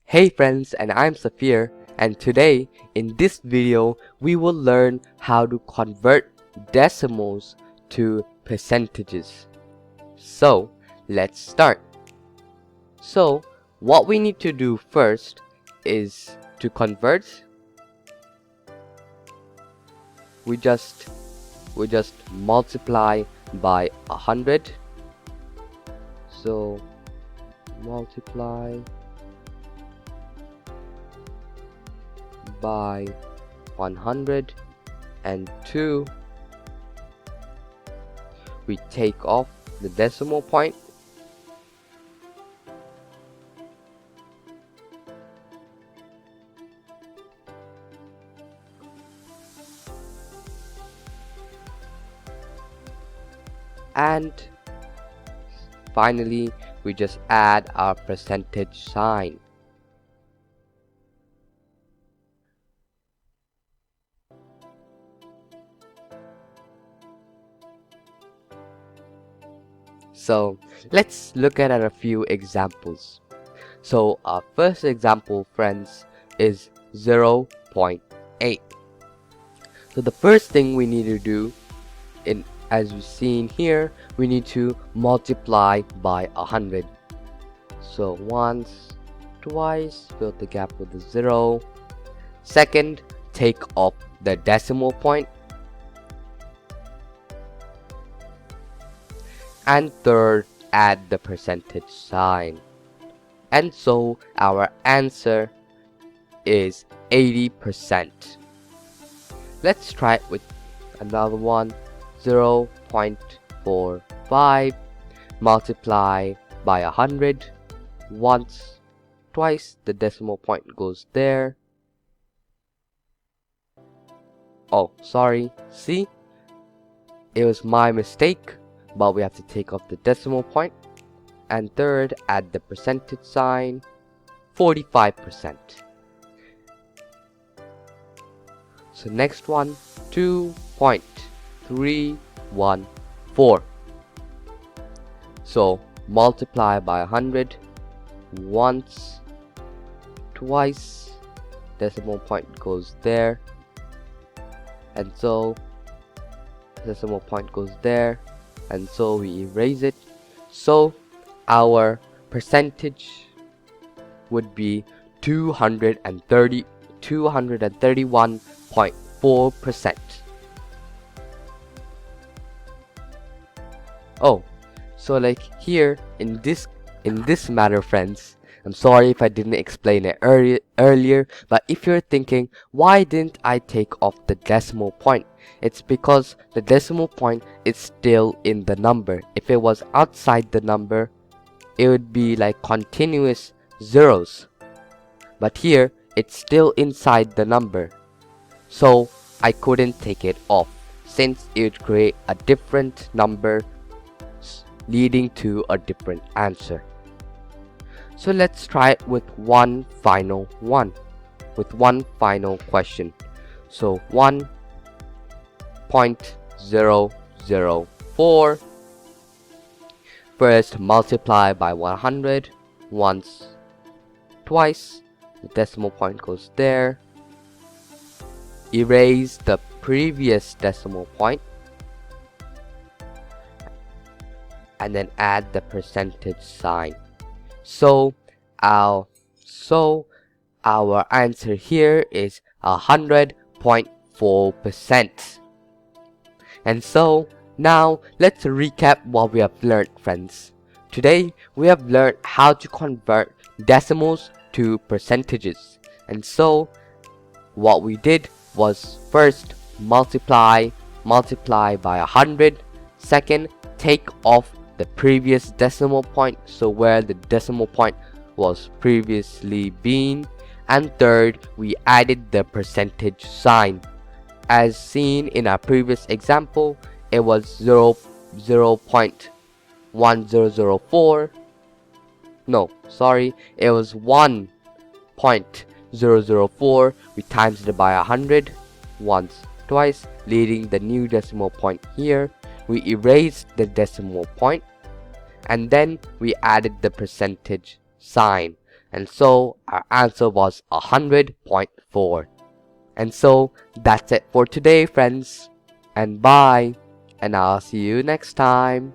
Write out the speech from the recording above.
Hey friends, and I'm Safir, and today in this video we will learn how to convert decimals to percentages. So let's start. So what we need to do first is to convert. We just multiply by 100. So multiply by 102. We take off the decimal point and finally we just add our percentage sign. So let's look at a few examples. So our first example, friends, is 0.8. So the first thing we need to do, as we've seen here, we need to multiply by 100. So once, twice, fill the gap with the 0. Second, take off the decimal point. And third, add the percentage sign. And so our answer is 80%. Let's try it with another one. 0.45 multiply by 100. Once, twice, the decimal point goes there. Oh, sorry, see? It was my mistake, but we have to take off the decimal point. And third, add the percentage sign. 45%. So next one, 2.314. So multiply by 100. Once, twice, decimal point goes there. And so decimal point goes there. And so we erase it. So our percentage would be 231.4%. Oh, so like here in this matter, friends, I'm sorry if I didn't explain it earlier, but if you're thinking, why didn't I take off the decimal point? It's because the decimal point is still in the number. If it was outside the number, it would be like continuous zeros. But here, it's still inside the number. So I couldn't take it off, since it would create a different number leading to a different answer. So let's try it with one final question. So 1.004. First, multiply by 100. Once, twice, the decimal point goes there. Erase the previous decimal point. And then add the percentage sign. So our answer here is 100.4%. And so now let's recap what we have learned, friends. Today we have learned how to convert decimals to percentages. And so what we did was first multiply by 100. Second, take off the previous decimal point, so where the decimal point was previously been. And third, we added the percentage sign. As seen in our previous example, it was 0.1004. No, sorry, it was 1.004. We times it by 100 once, twice, leaving the new decimal point here. We erased the decimal point, and then we added the percentage sign, and so our answer was 100.4. And so that's it for today, friends, and bye, and I'll see you next time.